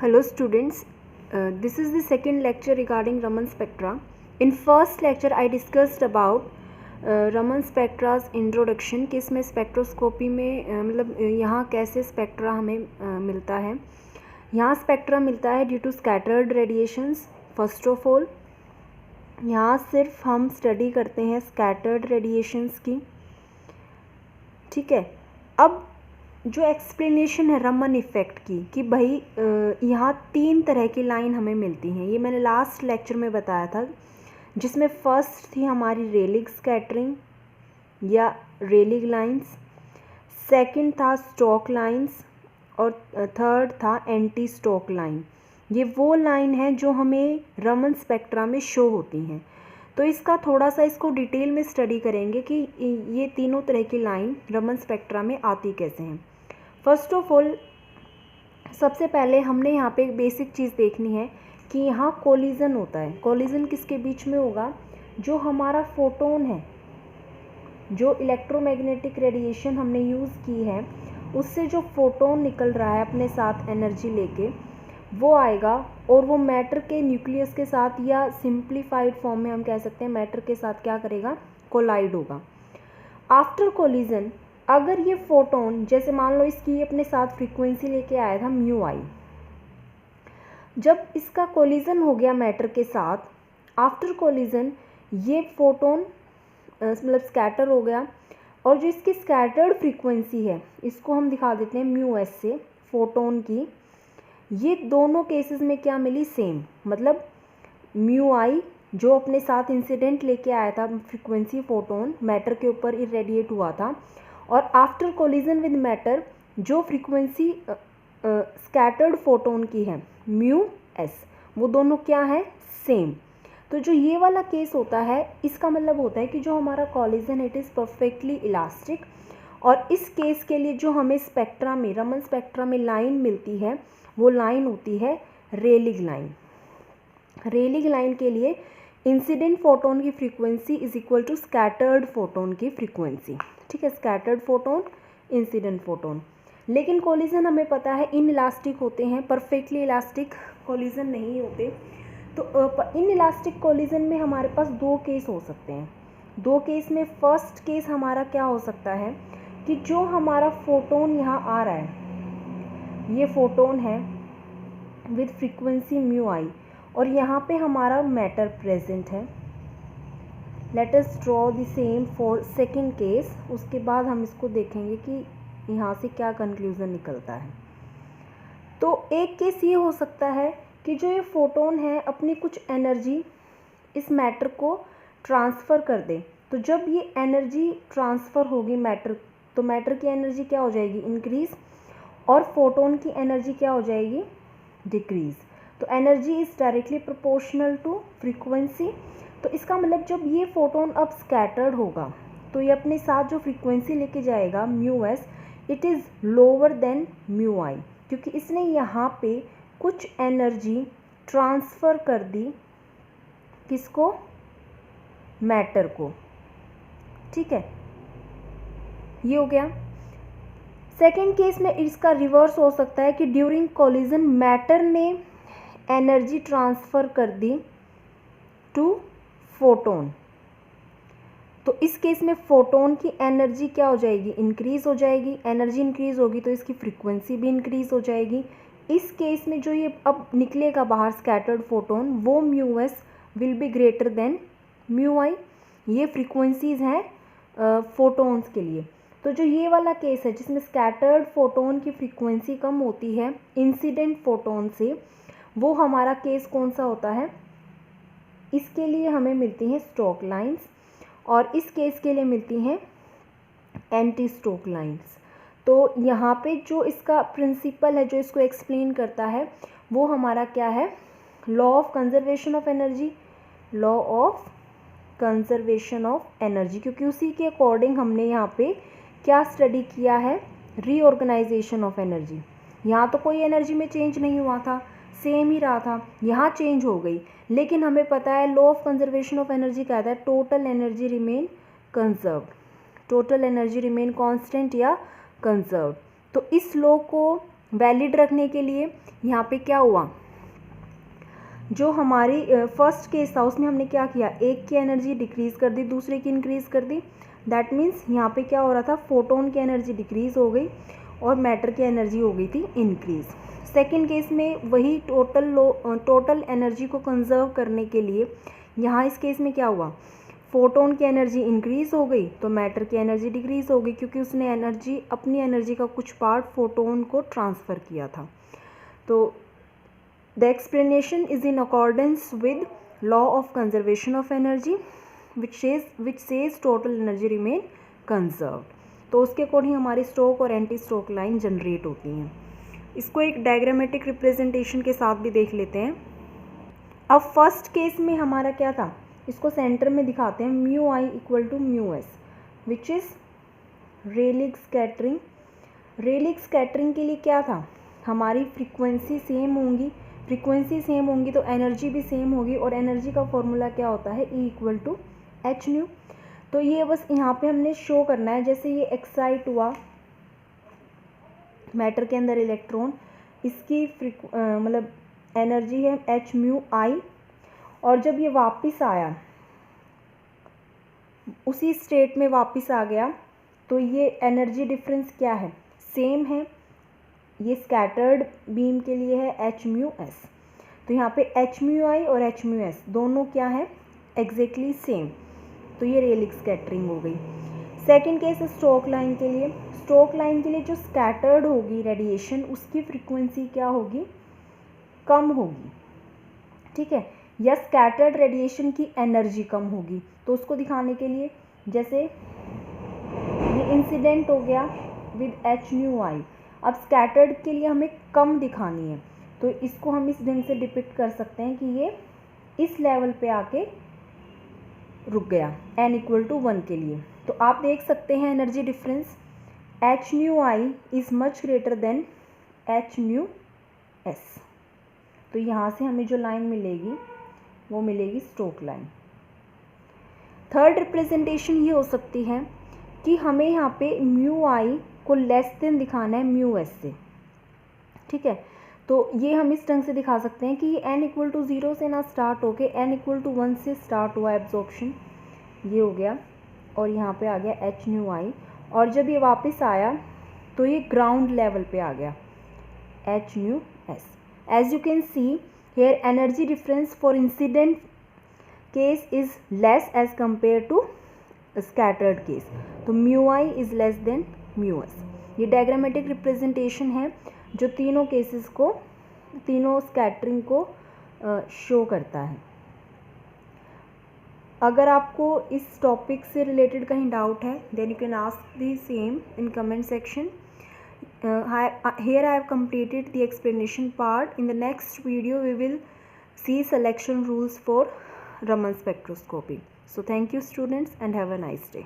Hello students, this is the second lecture regarding Raman spectra. In first lecture I discussed about Raman spectra's introduction कि इसमें spectroscopy में मतलब यहाँ कैसे spectra हमें मिलता है। यहाँ स्पेक्ट्रा मिलता है due to scattered radiations. First of all यहाँ सिर्फ हम स्टडी करते हैं स्कैटर्ड रेडिएशंस की, ठीक है। अब जो एक्सप्लेनेशन है रमन इफ़ेक्ट की कि भाई यहाँ तीन तरह की लाइन हमें मिलती हैं, ये मैंने लास्ट लेक्चर में बताया था, जिसमें फर्स्ट थी हमारी रेलिग स्कैटरिंग या रेलिग लाइंस, सेकंड था स्टोक लाइंस और थर्ड था एंटी स्टोक लाइन। ये वो लाइन है जो हमें रमन स्पेक्ट्रा में शो होती हैं। तो इसका थोड़ा सा इसको डिटेल में स्टडी करेंगे कि ये तीनों तरह की लाइन रमन स्पेक्ट्रा में आती कैसे हैं। फर्स्ट ऑफ ऑल सबसे पहले हमने यहाँ पे एक बेसिक चीज़ देखनी है कि यहाँ कोलिजन होता है। कोलिजन किसके बीच में होगा? जो हमारा फोटोन है, जो इलेक्ट्रोमैग्नेटिक रेडिएशन हमने यूज़ की है उससे जो फोटोन निकल रहा है अपने साथ एनर्जी लेके, वो आएगा और वो मैटर के न्यूक्लियस के साथ या सिंप्लीफाइड फॉर्म में हम कह सकते हैं मैटर के साथ क्या करेगा? कोलाइड होगा। आफ्टर कोलिजन अगर ये फोटोन, जैसे मान लो इसकी अपने साथ फ्रीक्वेंसी लेके आया था म्यू आई, जब इसका कोलिजन हो गया मैटर के साथ, आफ्टर कोलिजन ये फोटोन मतलब स्कैटर हो गया और जो इसकी स्कैटर्ड फ्रीक्वेंसी है इसको हम दिखा देते हैं म्यू एस से, फोटोन की। ये दोनों केसेस में क्या मिली? सेम, मतलब म्यू आई जो अपने साथ इंसिडेंट लेके आया था फ्रीक्वेंसी फोटोन मैटर के ऊपर इरेडिएट हुआ था, और आफ्टर कोलिजन विद मैटर जो फ्रीक्वेंसी स्कैटर्ड फोटोन की है म्यू एस, वो दोनों क्या है? सेम। तो जो ये वाला केस होता है इसका मतलब होता है कि जो हमारा collision it is perfectly elastic, और इस केस के लिए जो हमें स्पेक्ट्रा में, रमन स्पेक्ट्रा में लाइन मिलती है वो लाइन होती है रेलिग लाइन। रेलिग लाइन के लिए इंसिडेंट फोटोन की frequency is equal to scattered photon की फ्रीक्वेंसी, ठीक है। Scattered photon, incident photon. लेकिन कोलिजन हमें पता है इन इलास्टिक होते हैं, परफेक्टली इलास्टिक कोलिजन नहीं होते। तो इन इलास्टिक कोलिजन में हमारे पास दो केस हो सकते हैं। दो केस में फर्स्ट केस हमारा क्या हो सकता है कि जो हमारा फोटोन यहाँ आ रहा है, ये फोटोन है विद फ्रीक्वेंसी म्यू आई और यहाँ पे हमारा मैटर प्रेजेंट है। Let us draw the same for second case, उसके बाद हम इसको देखेंगे कि यहाँ से क्या कंक्लूजन निकलता है। तो एक केस ये हो सकता है कि जो ये फोटोन है अपनी कुछ एनर्जी इस मैटर को ट्रांसफ़र कर दे। तो जब ये एनर्जी ट्रांसफ़र होगी मैटर, तो मैटर की एनर्जी क्या हो जाएगी? इंक्रीज़, और फोटोन की एनर्जी क्या हो जाएगी? डिक्रीज़। तो energy is directly proportional to frequency. तो इसका मतलब जब ये फोटोन अब स्कैटर्ड होगा तो ये अपने साथ जो फ्रीक्वेंसी लेके जाएगा mu S, it is lower than mu I, क्योंकि इसने यहाँ पे कुछ एनर्जी ट्रांसफ़र कर दी, किसको? मैटर को, ठीक है। ये हो गया। सेकेंड केस में इसका रिवर्स हो सकता है कि ड्यूरिंग कोलिजन मैटर ने एनर्जी ट्रांसफ़र कर दी टू फोटोन। तो इस केस में फोटोन की एनर्जी क्या हो जाएगी? इंक्रीज़ हो जाएगी। एनर्जी इंक्रीज़ होगी तो इसकी फ्रीक्वेंसी भी इंक्रीज़ हो जाएगी। इस केस में जो ये अब निकलेगा बाहर स्कैटर्ड फोटोन, वो mu S will be greater than mu I. ये फ्रीक्वेंसीज़ हैं फोटोन्स के लिए। तो जो ये वाला केस है जिसमें स्कैटर्ड फोटोन की फ्रीक्वेंसी कम होती है इंसिडेंट फोटोन से, वो हमारा केस कौन सा होता है? इसके लिए हमें मिलती हैं स्टोक लाइंस और इस केस के लिए मिलती हैं एंटी स्टोक लाइंस। तो यहाँ पे जो इसका प्रिंसिपल है जो इसको एक्सप्लेन करता है वो हमारा क्या है? Law of conservation of energy. Law of conservation of energy, क्योंकि उसी के अकॉर्डिंग हमने यहाँ पे क्या स्टडी किया है? Reorganization of energy. यहाँ तो कोई एनर्जी में चेंज नहीं हुआ था, सेम ही रहा था, यहाँ चेंज हो गई। लेकिन हमें पता है law of conservation of energy कहता है total energy remain conserved, total energy remain constant या कंजर्व्ड। तो इस लॉ को वैलिड रखने के लिए यहाँ पे क्या हुआ, जो हमारी फर्स्ट केस था उसमें हमने क्या किया, एक की एनर्जी डिक्रीज़ कर दी, दूसरे की इंक्रीज़ कर दी। दैट मीन्स यहाँ पे क्या हो रहा था, फोटोन की एनर्जी डिक्रीज़ हो गई और मैटर की एनर्जी हो गई थी इंक्रीज़। सेकेंड केस में वही टोटल एनर्जी को कंजर्व करने के लिए यहाँ इस केस में क्या हुआ, फोटोन की एनर्जी इंक्रीज़ हो गई तो मैटर की एनर्जी डिक्रीज़ हो गई, क्योंकि उसने अपनी एनर्जी का कुछ पार्ट फोटोन को ट्रांसफ़र किया था। तो the explanation is in accordance with law of conservation of energy which says total energy remain conserved। तो उसके अकॉर्डिंग हमारी स्ट्रोक और एंटी स्ट्रोक लाइन जनरेट होती हैं। इसको एक डायग्रामेटिक रिप्रेजेंटेशन के साथ भी देख लेते हैं। अब फर्स्ट केस में हमारा क्या था, इसको सेंटर में दिखाते हैं, mu i equal to mu s which is Rayleigh scattering. Rayleigh scattering के लिए क्या था, हमारी फ्रीक्वेंसी सेम होंगी तो एनर्जी भी सेम होगी, और एनर्जी का फॉर्मूला क्या होता है, E equal to h nu. तो ये बस यहाँ पे हमने शो करना है, जैसे ये एक्साइट हुआ मैटर के अंदर इलेक्ट्रॉन, इसकी मतलब एनर्जी है एच म्यू आई, और जब ये वापस आया उसी स्टेट में वापस आ गया तो ये एनर्जी डिफरेंस क्या है, सेम है। ये स्कैटर्ड बीम के लिए है एच म्यू एस, तो यहाँ पे एच म्यू आई और एच म्यू एस दोनों क्या है, एग्जैक्टली सेम। तो ये रेलिक स्कैटरिंग हो गई। सेकंड केस स्ट्रोक लाइन के लिए। स्ट्रोक लाइन के लिए जो स्कैटर्ड होगी रेडिएशन, उसकी फ्रीक्वेंसी क्या होगी, कम होगी, ठीक है, या स्कैटर्ड रेडिएशन की एनर्जी कम होगी। तो उसको दिखाने के लिए जैसे ये इंसिडेंट हो गया विद एच न्यू आई, अब स्कैटर्ड के लिए हमें कम दिखानी है, तो इसको हम इस ढंग से डिपिक्ट कर सकते हैं कि ये इस लेवल पे आके रुक गया n इक्वल टू 1 के लिए। तो आप देख सकते हैं energy difference, H new I is much greater than H nu S. तो यहाँ से हमें जो लाइन मिलेगी वो मिलेगी स्ट्रोक लाइन। थर्ड रिप्रेजेंटेशन ये हो सकती है कि हमें यहाँ पे म्यू आई को लेस देन दिखाना है म्यू एस से, ठीक है। तो ये हम इस ढंग से दिखा सकते हैं कि n इक्वल टू 0 से ना स्टार्ट होके n इक्वल टू 1 से स्टार्ट हुआ एब्जॉर्प्शन, ये हो गया, और यहाँ पे आ गया एच न्यू आई, और जब ये वापस आया तो ये ग्राउंड लेवल पे आ गया h nu S. As you can see here energy difference for incident case is less as compare to scattered case, तो mu I is less than mu S. ये डायग्रामेटिक रिप्रेजेंटेशन है जो तीनों cases को, तीनों स्कैटरिंग को show करता है। अगर आपको इस टॉपिक से रिलेटेड कहीं डाउट है then you can ask the same in comment section. Here I have completed the explanation part. In the next video we will see selection rules for Raman spectroscopy. So thank you students and have a nice day.